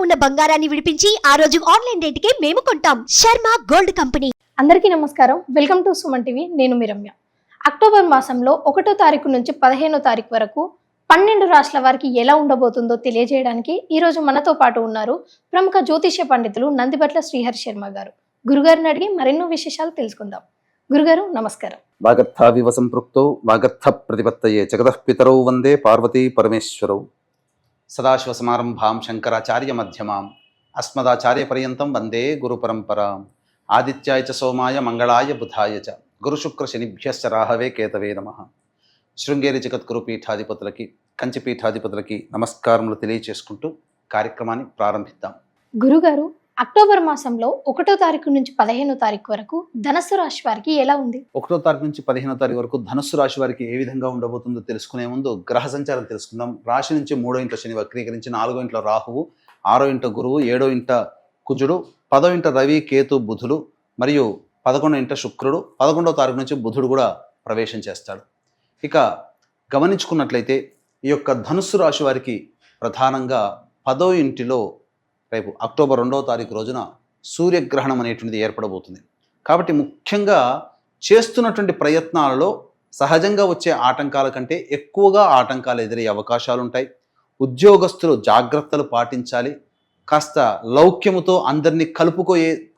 ఉన్న బంగారాన్ని విడిపించి ఆ రోజు ఆన్లైన్ రేటుకే మేము కొంటాం. Sharma gold company. అందరికీ నమస్కారం. Welcome to Suman TV. నేను మీ రమ్య. అక్టోబర్ మాసంలో 1వ తారీఖు నుంచి 15వ తారీఖు వరకు 12 రాష్ట్రాల వారికి ఎలా ఉండబోతుందో తెలియజేయడానికి ఈ రోజు మనతో పాటు ఉన్నారు ప్రముఖ జ్యోతిష్య పండితులు నందిబట్ల శ్రీహరి శర్మ గారు. గురుగారిని అడిగి మరెన్నో విశేషాలు తెలుసుకుందాం. గురుగారు నమస్కారం. వాగర్థావివ సంపృక్తో వాగర్థ ప్రతిపత్తయే జగతః పితరౌ వందే పార్వతీ పరమేశ్వరౌ. సదాశివ సమారంభాం శంకరాచార్య మధ్యమాం అస్మదాచార్య పర్యంతం వందే గురు పరంపరాం. ఆదిత్యాయ చ సోమాయ మంగళాయ బుధాయ చ గురు శుక్ర శనిభ్యశ్చ రాహవే కేతవే నమః. శృంగేరి జగద్గురు పీఠాధిపతులకి కంచి పీఠాధిపతులకి నమస్కారములు తెలియచేసుకుంటూ కార్యక్రమాన్ని ప్రారంభిద్దాం. గురుగారు, అక్టోబర్ మాసంలో 1వ తారీఖు నుంచి 15వ తారీఖు వరకు ధనస్సు రాశి వారికి ఎలా ఉంది? 1వ తారీఖు నుంచి 15వ తారీఖు వరకు ధనుస్సు రాశి వారికి ఏ విధంగా ఉండబోతుందో తెలుసుకునే ముందు గ్రహ సంచారం తెలుసుకుందాం. రాశి నుంచి 3వ ఇంట్లో శని వక్రీకరించి 4వ ఇంట్లో రాహువు, 6వ ఇంట గురువు, 7వ ఇంట కుజుడు, 10వ ఇంట రవి కేతు బుధుడు మరియు 11వ ఇంట శుక్రుడు, 11వ తారీఖు నుంచి బుధుడు కూడా ప్రవేశం చేస్తాడు. ఇక గమనించుకున్నట్లయితే ఈ యొక్క ధనుస్సు రాశి వారికి ప్రధానంగా 10వ ఇంటిలో రేపు అక్టోబర్ 2వ తారీఖు రోజున సూర్యగ్రహణం అనేటువంటిది ఏర్పడబోతుంది. కాబట్టి ముఖ్యంగా చేస్తున్నటువంటి ప్రయత్నాలలో సహజంగా వచ్చే ఆటంకాల కంటే ఎక్కువగా ఆటంకాలు ఎదురయ్యే అవకాశాలు ఉంటాయి. ఉద్యోగస్తులు జాగ్రత్తలు పాటించాలి. కాస్త లౌక్యముతో అందరినీ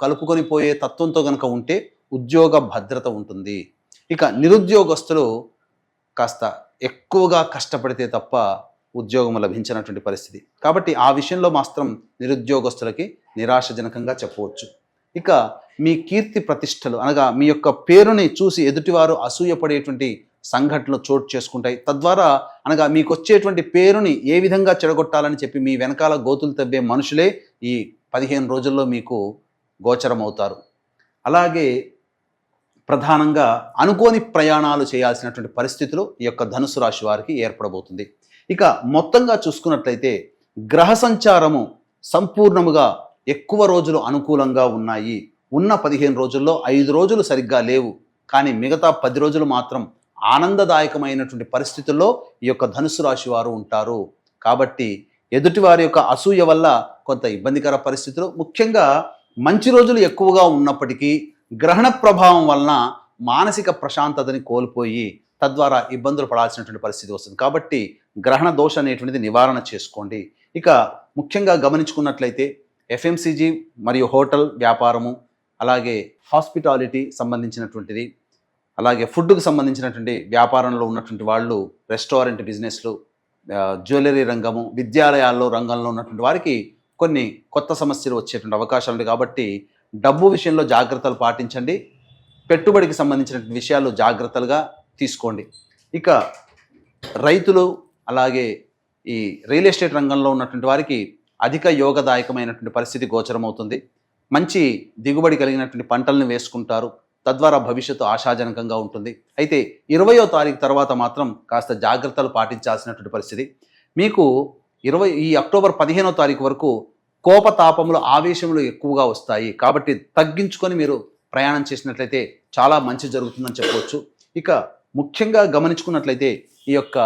కలుపుకొని పోయే తత్వంతో కనుక ఉంటే ఉద్యోగ భద్రత ఉంటుంది. ఇక నిరుద్యోగస్తులు కాస్త ఎక్కువగా కష్టపడితే తప్ప ఉద్యోగం లభించినటువంటి పరిస్థితి. కాబట్టి ఆ విషయంలో మాత్రం నిరుద్యోగస్తులకి నిరాశజనకంగా చెప్పవచ్చు. ఇక మీ కీర్తి ప్రతిష్టలు అనగా మీ యొక్క పేరుని చూసి ఎదుటివారు అసూయపడేటువంటి సంఘటనలు చోటు చేసుకుంటాయి. తద్వారా అనగా మీకు వచ్చేటువంటి పేరుని ఏ విధంగా చెడగొట్టాలని చెప్పి మీ వెనకాల గోతులు తవ్వే మనుషులే ఈ 15 రోజుల్లో మీకు గోచరమవుతారు. అలాగే ప్రధానంగా అనుకోని ప్రయాణాలు చేయాల్సినటువంటి పరిస్థితులు ఈ యొక్క ధనుసు రాశి వారికి ఏర్పడబోతుంది. ఇక మొత్తంగా చూసుకున్నట్లయితే గ్రహ సంచారము సంపూర్ణముగా ఎక్కువ రోజులు అనుకూలంగా ఉన్నాయి. ఉన్న 15 రోజుల్లో 5 రోజులు సరిగ్గా లేవు, కానీ మిగతా 10 రోజులు మాత్రం ఆనందదాయకమైనటువంటి పరిస్థితుల్లో ఈ యొక్క ధనుసు రాశి వారు ఉంటారు. కాబట్టి ఎదుటి వారి యొక్క అసూయ వల్ల కొంత ఇబ్బందికర పరిస్థితులు, ముఖ్యంగా మంచి రోజులు ఎక్కువగా ఉన్నప్పటికీ గ్రహణ ప్రభావం వలన మానసిక ప్రశాంతతని కోల్పోయి తద్వారా ఇబ్బందులు పడాల్సినటువంటి పరిస్థితి వస్తుంది. కాబట్టి గ్రహణ దోష అనేటువంటిది నివారణ చేసుకోండి. ఇక ముఖ్యంగా గమనించుకున్నట్లయితే ఎఫ్ఎంసీజీ మరియు హోటల్ వ్యాపారము, అలాగే హాస్పిటాలిటీ సంబంధించినటువంటిది, అలాగే ఫుడ్కు సంబంధించినటువంటి వ్యాపారంలో ఉన్నటువంటి వాళ్ళు, రెస్టారెంట్ బిజినెస్లు, జ్యువెలరీ రంగము, విద్యాలయాల్లో రంగంలో ఉన్నటువంటి వారికి కొన్ని కొత్త సమస్యలు వచ్చేటువంటి అవకాశాలు ఉన్నాయి. కాబట్టి డబ్బు విషయంలో జాగ్రత్తలు పాటించండి. పెట్టుబడికి సంబంధించినటువంటి విషయాలు జాగ్రత్తలుగా తీసుకోండి. ఇక రైతులు అలాగే ఈ రియల్ ఎస్టేట్ రంగంలో ఉన్నటువంటి వారికి అధిక యోగదాయకమైనటువంటి పరిస్థితి గోచరమవుతుంది. మంచి దిగుబడి కలిగినటువంటి పంటలను వేసుకుంటారు. తద్వారా భవిష్యత్తు ఆశాజనకంగా ఉంటుంది. అయితే 20వ తారీఖు తర్వాత మాత్రం కాస్త జాగ్రత్తలు పాటించాల్సినటువంటి పరిస్థితి. మీకు ఈ అక్టోబర్ 15వ తారీఖు వరకు కోపతాపములు, ఆవేశములు ఎక్కువగా వస్తాయి. కాబట్టి తగ్గించుకొని మీరు ప్రయాణం చేసినట్లయితే చాలా మంచి జరుగుతుందని చెప్పవచ్చు. ఇక ముఖ్యంగా గమనించుకున్నట్లయితే ఈ యొక్క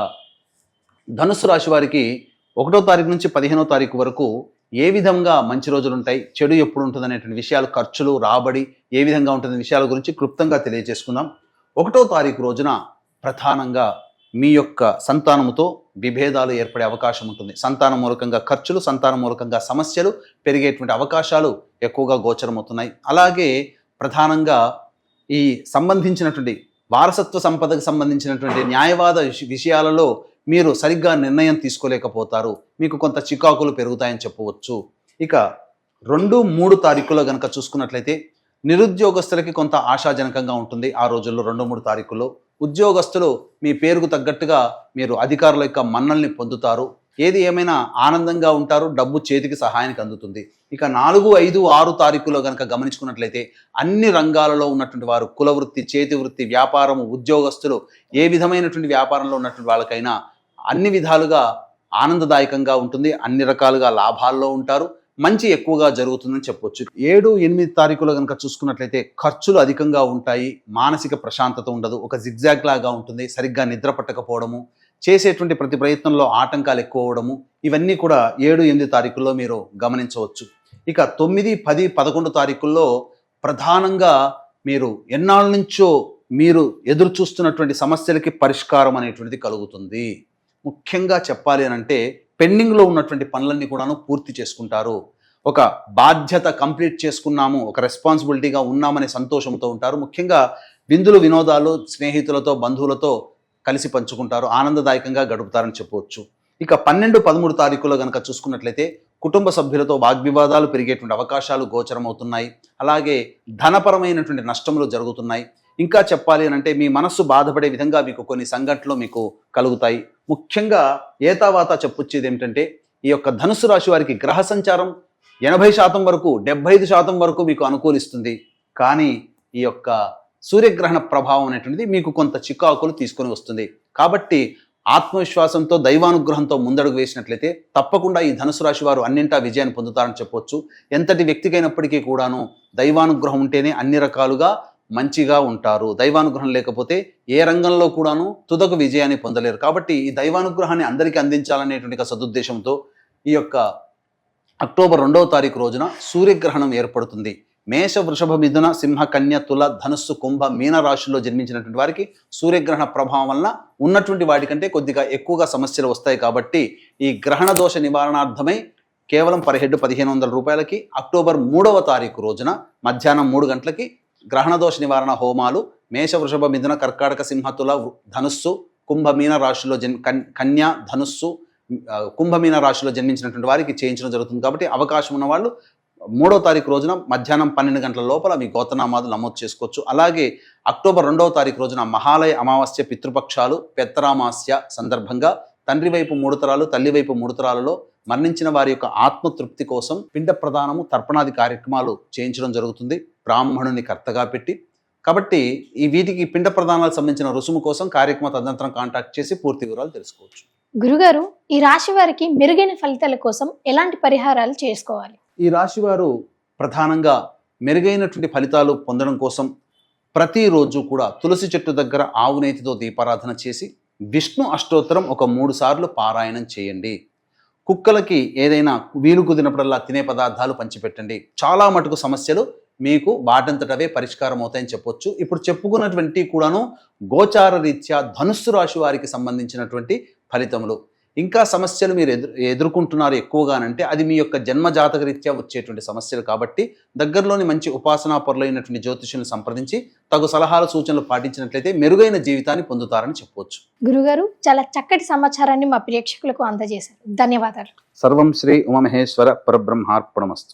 ధనుస్సు రాశి వారికి 1వ తారీఖు నుంచి 15వ తారీఖు వరకు ఏ విధంగా మంచి రోజులు ఉంటాయి, చెడు ఎప్పుడు ఉంటుంది అనేటువంటి విషయాలు, ఖర్చులు, రాబడి ఏ విధంగా ఉంటుంది విషయాల గురించి క్లుప్తంగా తెలియజేసుకుందాం. 1వ తారీఖు రోజున ప్రధానంగా మీ యొక్క సంతానముతో విభేదాలు ఏర్పడే అవకాశం ఉంటుంది. సంతానం మూలకంగా ఖర్చులు, సంతానం మూలకంగా సమస్యలు పెరిగేటువంటి అవకాశాలు ఎక్కువగా గోచరమవుతున్నాయి. అలాగే ప్రధానంగా ఈ సంబంధించినటువంటి వారసత్వ సంపదకు సంబంధించినటువంటి న్యాయవాద విషయాలలో మీరు సరిగ్గా నిర్ణయం తీసుకోలేకపోతారు. మీకు కొంత చికాకులు పెరుగుతాయని చెప్పవచ్చు. ఇక 2, 3 తారీఖులో కనుక చూసుకున్నట్లయితే నిరుద్యోగస్తులకి కొంత ఆశాజనకంగా ఉంటుంది. ఆ రోజుల్లో 2, 3 తారీఖుల్లో ఉద్యోగస్తులు మీ పేరుకు తగ్గట్టుగా మీరు అధికారుల యొక్క మన్నల్ని పొందుతారు. ఏది ఏమైనా ఆనందంగా ఉంటారు. డబ్బు చేతికి సహాయానికి అందుతుంది. ఇక 4, 5, 6 తారీఖులో కనుక గమనించుకున్నట్లయితే అన్ని రంగాలలో ఉన్నటువంటి వారు, కుల వృత్తి, చేతి వృత్తి, వ్యాపారము, ఉద్యోగస్తులు, ఏ విధమైనటువంటి వ్యాపారంలో ఉన్నటువంటి వాళ్ళకైనా అన్ని విధాలుగా ఆనందదాయకంగా ఉంటుంది. అన్ని రకాలుగా లాభాల్లో ఉంటారు. మంచి ఎక్కువగా జరుగుతుందని చెప్పొచ్చు. 7, 8 తారీఖులో కనుక చూసుకున్నట్లయితే ఖర్చులు అధికంగా ఉంటాయి. మానసిక ప్రశాంతత ఉండదు. ఒక జిగ్జాగ్ లాగా ఉంటుంది. సరిగ్గా నిద్ర పట్టకపోవడము, చేసేటువంటి ప్రతి ప్రయత్నంలో ఆటంకాలు ఎక్కువ అవడము, ఇవన్నీ కూడా 7, 8 తారీఖుల్లో మీరు గమనించవచ్చు. ఇక 9, 10, 11 తారీఖుల్లో ప్రధానంగా మీరు ఎన్నాళ్ళ నుంచో మీరు ఎదురు చూస్తున్నటువంటి సమస్యలకి పరిష్కారం అనేటువంటిది కలుగుతుంది. ముఖ్యంగా చెప్పాలి అని అంటే పెండింగ్లో ఉన్నటువంటి పనులన్నీ కూడాను పూర్తి చేసుకుంటారు. ఒక బాధ్యత కంప్లీట్ చేసుకున్నాము, ఒక రెస్పాన్సిబిలిటీగా ఉన్నామనే సంతోషంతో ఉంటారు. ముఖ్యంగా విందులు వినోదాలు స్నేహితులతో బంధువులతో కలిసి పంచుకుంటారు, ఆనందదాయకంగా గడుపుతారని చెప్పవచ్చు. ఇక 12, 13 తారీఖులో కనుక చూసుకున్నట్లయితే కుటుంబ సభ్యులతో వాగ్వివాదాలు పెరిగేటువంటి అవకాశాలు గోచరమవుతున్నాయి. అలాగే ధనపరమైనటువంటి నష్టములు జరుగుతున్నాయి. ఇంకా చెప్పాలి అని అంటే మీ మనస్సు బాధపడే విధంగా మీకు కొన్ని సంఘటనలు మీకు కలుగుతాయి. ముఖ్యంగా ఏతావాత చెప్పొచ్చేది ఏమిటంటే ఈ యొక్క ధనుస్సు రాశి వారికి గ్రహ సంచారం 80% వరకు 75% వరకు మీకు అనుకూలిస్తుంది. కానీ ఈ యొక్క సూర్యగ్రహణ ప్రభావం అనేటువంటిది మీకు కొంత చికాకులు తీసుకొని వస్తుంది. కాబట్టి ఆత్మవిశ్వాసంతో దైవానుగ్రహంతో ముందడుగు వేసినట్లయితే తప్పకుండా ఈ ధనుసు రాశి వారు అన్నింటా విజయాన్ని పొందుతారని చెప్పొచ్చు. ఎంతటి వ్యక్తికైనప్పటికీ కూడాను దైవానుగ్రహం ఉంటేనే అన్ని రకాలుగా మంచిగా ఉంటారు. దైవానుగ్రహం లేకపోతే ఏ రంగంలో కూడాను తుదకు విజయాన్ని పొందలేరు. కాబట్టి ఈ దైవానుగ్రహాన్ని అందరికీ అందించాలనేటువంటి సదుద్దేశంతో ఈ యొక్క అక్టోబర్ 2వ తారీఖు రోజున సూర్యగ్రహణం ఏర్పడుతుంది. మేష, వృషభ, మిథున, సింహ, కన్య, తుల, ధనుస్సు, కుంభ, మీన రాశుల్లో జన్మించినటువంటి వారికి సూర్యగ్రహణ ప్రభావం వలన ఉన్నటువంటి వాటికంటే కొద్దిగా ఎక్కువగా సమస్యలు వస్తాయి. కాబట్టి ఈ గ్రహణ దోష నివారణార్థమై కేవలం పర్ హెడ్ 1500 రూపాయలకి అక్టోబర్ 3వ తారీఖు రోజున మధ్యాహ్నం 3 గంటలకి గ్రహణ దోష నివారణ హోమాలు మేష, వృషభ, మిథున, కర్కాటక, సింహ, తుల, ధనుస్సు, కుంభ, మీన రాశుల్లో కన్య, ధనుస్సు, కుంభమీన రాశిలో జన్మించినటువంటి వారికి చేయించడం జరుగుతుంది. కాబట్టి అవకాశం ఉన్న వాళ్ళు 3వ తారీఖు రోజున మధ్యాహ్నం 12 గంటల లోపల మీ గోత్రనామాలు నమోదు చేసుకోవచ్చు. అలాగే అక్టోబర్ 2వ తారీఖు రోజున మహాలయ అమావాస్య, పితృపక్షాలు, పెత్తరామాస్య సందర్భంగా తండ్రి వైపు 3 తరాలు, తల్లి వైపు 3 తరాలలో మరణించిన వారి యొక్క ఆత్మతృప్తి కోసం పిండ ప్రదానము, తర్పణాది కార్యక్రమాలు చేయించడం జరుగుతుంది బ్రాహ్మణుని కర్తగా పెట్టి. కాబట్టి ఈ వీటికి పిండ ప్రదానాలకు సంబంధించిన రుసుము కోసం కార్యక్రమ తదనంతరం కాంటాక్ట్ చేసి పూర్తి వివరాలు తెలుసుకోవచ్చు. గురుగారు, ఈ రాశి వారికి మెరుగైన ఫలితాల కోసం ఎలాంటి పరిహారాలు చేసుకోవాలి? ఈ రాశి వారు ప్రధానంగా మెరుగైనటువంటి ఫలితాలు పొందడం కోసం ప్రతిరోజు కూడా తులసి చెట్టు దగ్గర ఆవు నేతితో దీపారాధన చేసి విష్ణు అష్టోత్తరం ఒక 3 సార్లు పారాయణం చేయండి. కుక్కలకి ఏదైనా వీలు కుదిరినప్పుడల్లా తినే పదార్థాలు పంచిపెట్టండి. చాలా మటుకు సమస్యలు మీకు వాటంతటవే పరిష్కారం అవుతాయని చెప్పొచ్చు. ఇప్పుడు చెప్పుకున్నటువంటి కూడాను గోచార రీత్యా ధనుస్సు రాశి వారికి సంబంధించినటువంటి ఫలితములు. ఇంకా సమస్యలు మీరు ఎదుర్కొంటున్నారు ఎక్కువగానంటే అది మీ యొక్క జన్మ జాతక రీత్యా వచ్చేటువంటి సమస్యలు. కాబట్టి దగ్గరలోని మంచి ఉపాసనా పరులైనటువంటి జ్యోతిష్యులను సంప్రదించి తగు సలహాలు సూచనలు పాటించినట్లయితే మెరుగైన జీవితాన్ని పొందుతారని చెప్పవచ్చు. గురుగారు, చాలా చక్కటి సమాచారాన్ని మా ప్రేక్షకులకు అందజేశారు. ధన్యవాదాలు. సర్వం శ్రీ ఉమామహేశ్వర పరబ్రహ్మార్పణమస్తు.